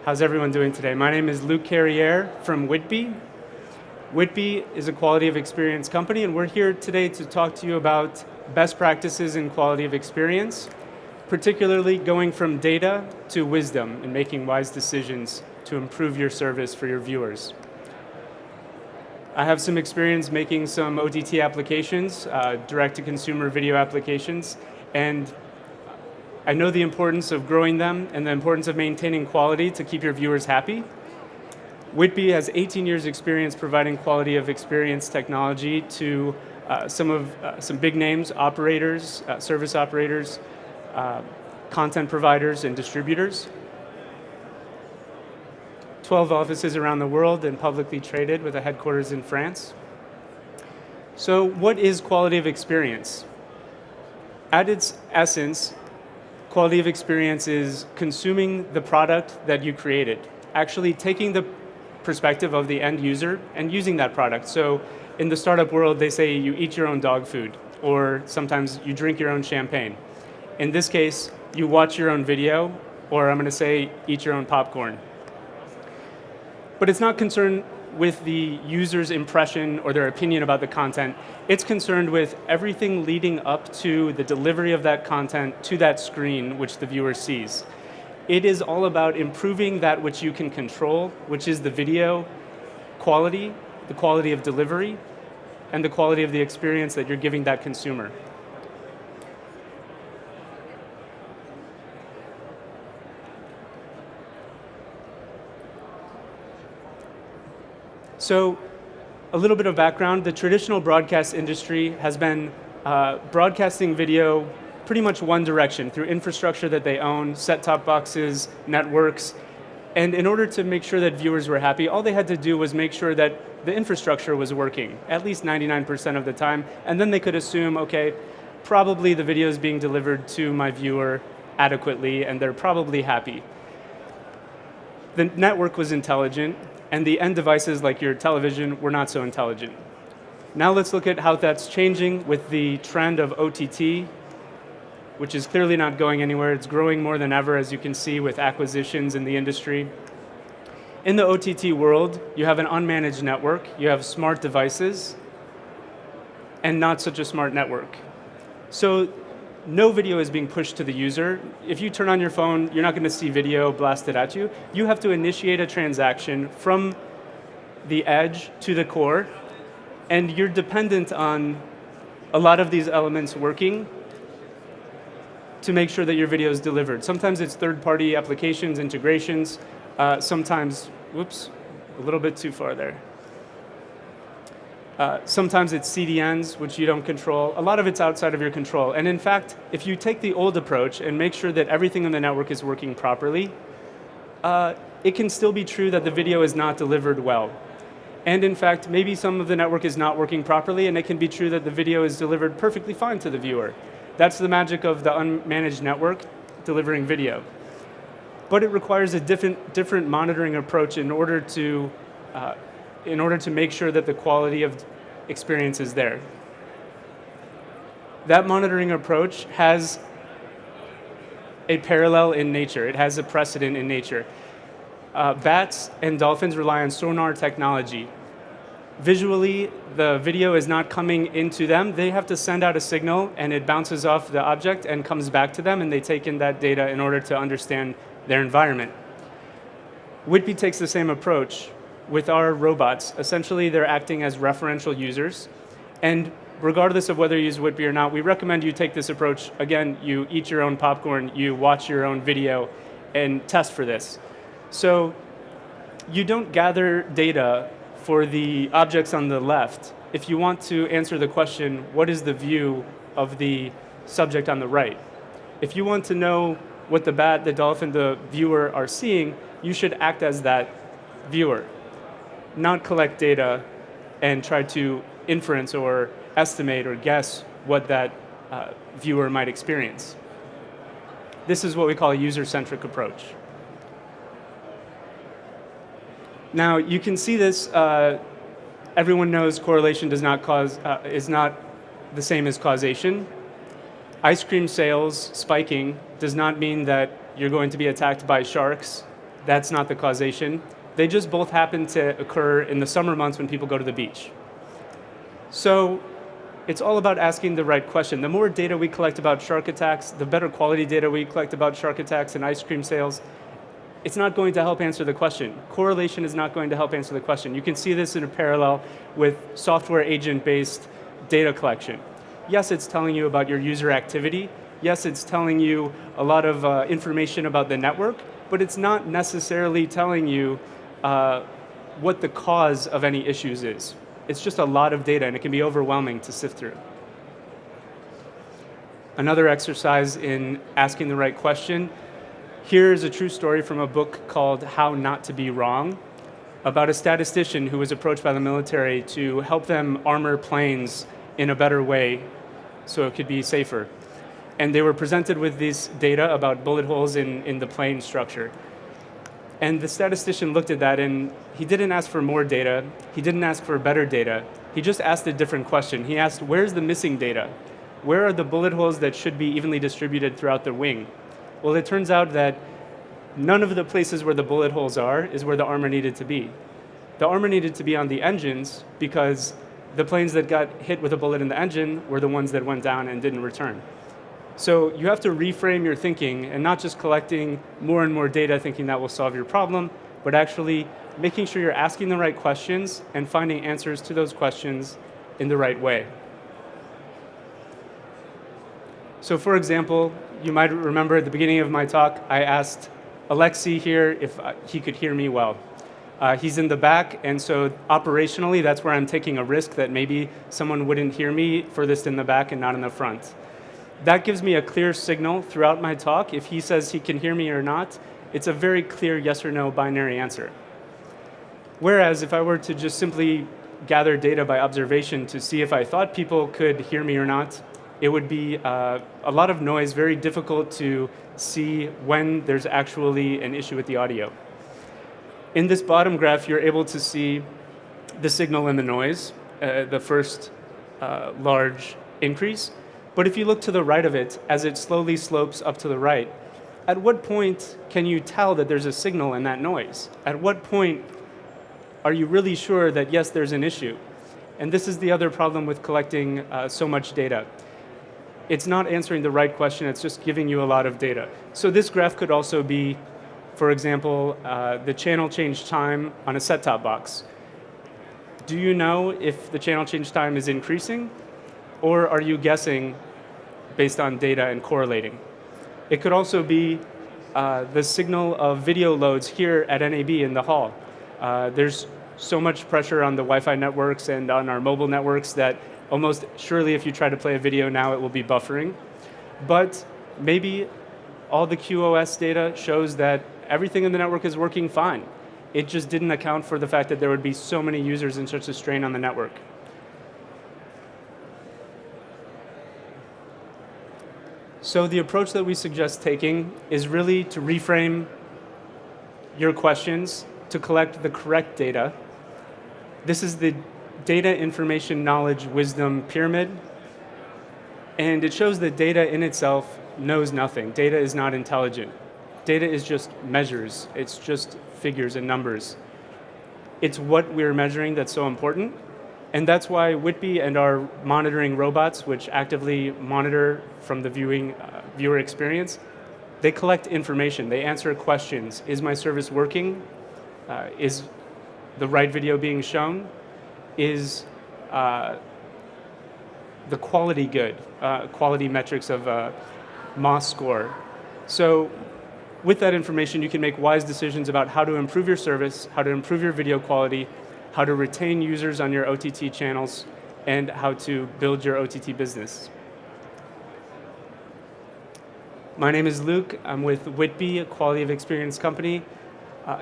How's everyone doing today? My name is Luke Carriere from Witbe. Witbe is a quality of experience company, and we're here today to talk to you about best practices in quality of experience, particularly going from data to wisdom and making wise decisions to improve your service for your viewers. I have some experience making some OTT applications, direct-to-consumer video applications, and I know the importance of growing them and the importance of maintaining quality to keep your viewers happy. Witbe has 18 years experience providing quality of experience technology to some big names, operators, service operators, content providers, and distributors. 12 offices around the world and publicly traded with a headquarters in France. So what is quality of experience? At its essence, quality of experience is consuming the product that you created, actually taking the perspective of the end user and using that product. So in the startup world, they say you eat your own dog food, or sometimes you drink your own champagne. In this case, you watch your own video, or I'm going to say eat your own popcorn. But it's not concerned with the user's impression or their opinion about the content. It's concerned with everything leading up to the delivery of that content to that screen which the viewer sees. It is all about improving that which you can control, which is the video quality, the quality of delivery, and the quality of the experience that you're giving that consumer. So, a little bit of background. The traditional broadcast industry has been broadcasting video pretty much one direction, through infrastructure that they own, set-top boxes, networks. And in order to make sure that viewers were happy, all they had to do was make sure that the infrastructure was working, at least 99% of the time. And then they could assume, okay, probably the video is being delivered to my viewer adequately, and they're probably happy. The network was intelligent, and the end devices like your television were not so intelligent. Now let's look at how that's changing with the trend of OTT, which is clearly not going anywhere. It's growing more than ever, as you can see with acquisitions in the industry. In the OTT world, you have an unmanaged network, you have smart devices, and not such a smart network. So no video is being pushed to the user. If you turn on your phone, you're not going to see video blasted at you. You have to initiate a transaction from the edge to the core, and you're dependent on a lot of these elements working to make sure that your video is delivered. Sometimes it's third-party applications, integrations. Sometimes, whoops, a little bit too far there. Sometimes it's CDNs, which you don't control. A lot of it's outside of your control. And in fact, if you take the old approach and make sure that everything in the network is working properly, it can still be true that the video is not delivered well. And in fact, maybe some of the network is not working properly, and it can be true that the video is delivered perfectly fine to the viewer. That's the magic of the unmanaged network delivering video. But it requires a different monitoring approach in order to make sure that the quality of experience is there. That monitoring approach has a parallel in nature. It has a precedent in nature. Bats and dolphins rely on sonar technology. Visually, the video is not coming into them. They have to send out a signal, and it bounces off the object and comes back to them, and they take in that data in order to understand their environment. Witbe takes the same approach with our robots. Essentially, they're acting as referential users. And regardless of whether you use Witbe or not, we recommend you take this approach. Again, you eat your own popcorn, you watch your own video, and test for this. So you don't gather data for the objects on the left if you want to answer the question, what is the view of the subject on the right? If you want to know what the bat, the dolphin, the viewer are seeing, you should act as that viewer, not collect data and try to inference or estimate or guess what that viewer might experience. This is what we call a user-centric approach. Now, you can see this, everyone knows correlation is not the same as causation. Ice cream sales spiking does not mean that you're going to be attacked by sharks That's not the causation. They just both happen to occur in the summer months when people go to the beach. So it's all about asking the right question. The more data we collect about shark attacks, the better quality data we collect about shark attacks and ice cream sales, it's not going to help answer the question. Correlation is not going to help answer the question. You can see this in a parallel with software agent-based data collection. Yes, it's telling you about your user activity. Yes, it's telling you a lot of information about the network, but it's not necessarily telling you what the cause of any issues is. It's just a lot of data, and it can be overwhelming to sift through. Another exercise in asking the right question. Here is a true story from a book called How Not to Be Wrong, about a statistician who was approached by the military to help them armor planes in a better way so it could be safer. And they were presented with this data about bullet holes in the plane structure. And the statistician looked at that, and he didn't ask for more data. He didn't ask for better data. He just asked a different question. He asked, where's the missing data? Where are the bullet holes that should be evenly distributed throughout the wing? Well, it turns out that none of the places where the bullet holes are is where the armor needed to be. The armor needed to be on the engines because the planes that got hit with a bullet in the engine were the ones that went down and didn't return. So you have to reframe your thinking and not just collecting more and more data thinking that will solve your problem, but actually making sure you're asking the right questions and finding answers to those questions in the right way. So for example, you might remember at the beginning of my talk, I asked Alexei here if he could hear me well. He's in the back, and so operationally, that's where I'm taking a risk that maybe someone wouldn't hear me furthest in the back and not in the front. That gives me a clear signal throughout my talk. If he says he can hear me or not, it's a very clear yes or no binary answer. Whereas if I were to just simply gather data by observation to see if I thought people could hear me or not, it would be a lot of noise, very difficult to see when there's actually an issue with the audio. In this bottom graph, you're able to see the signal and the noise, the first large increase. But if you look to the right of it, as it slowly slopes up to the right, at what point can you tell that there's a signal in that noise? At what point are you really sure that, yes, there's an issue? And this is the other problem with collecting so much data. It's not answering the right question, it's just giving you a lot of data. So this graph could also be, for example, the channel change time on a set-top box. Do you know if the channel change time is increasing, or are you guessing based on data and correlating? It could also be the signal of video loads here at NAB in the hall. There's so much pressure on the Wi-Fi networks and on our mobile networks that almost surely if you try to play a video now, it will be buffering. But maybe all the QoS data shows that everything in the network is working fine. It just didn't account for the fact that there would be so many users and such a strain on the network. So the approach that we suggest taking is really to reframe your questions to collect the correct data. This is the data, information, knowledge, wisdom pyramid. And it shows that data in itself knows nothing. Data is not intelligent. Data is just measures. It's just figures and numbers. It's what we're measuring that's so important. And that's why Witbe and our monitoring robots, which actively monitor from the viewer experience, they collect information. They answer questions. Is my service working? Is the right video being shown? Is the quality good? Quality metrics of MOS score. So with that information, you can make wise decisions about how to improve your service, how to improve your video quality, how to retain users on your OTT channels, and how to build your OTT business. My name is Luke. I'm with Witbe, a quality of experience company.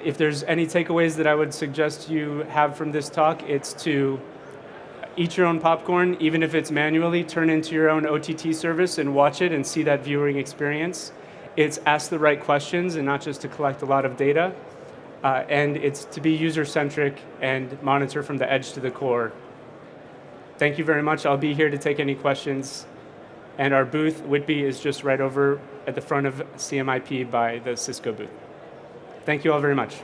If there's any takeaways that I would suggest you have from this talk, it's to eat your own popcorn, even if it's manually, turn into your own OTT service and watch it and see that viewing experience. It's ask the right questions and not just to collect a lot of data. And it's to be user-centric and monitor from the edge to the core. Thank you very much. I'll be here to take any questions. And our booth, Witbe, is just right over at the front of CMIP by the Cisco booth. Thank you all very much.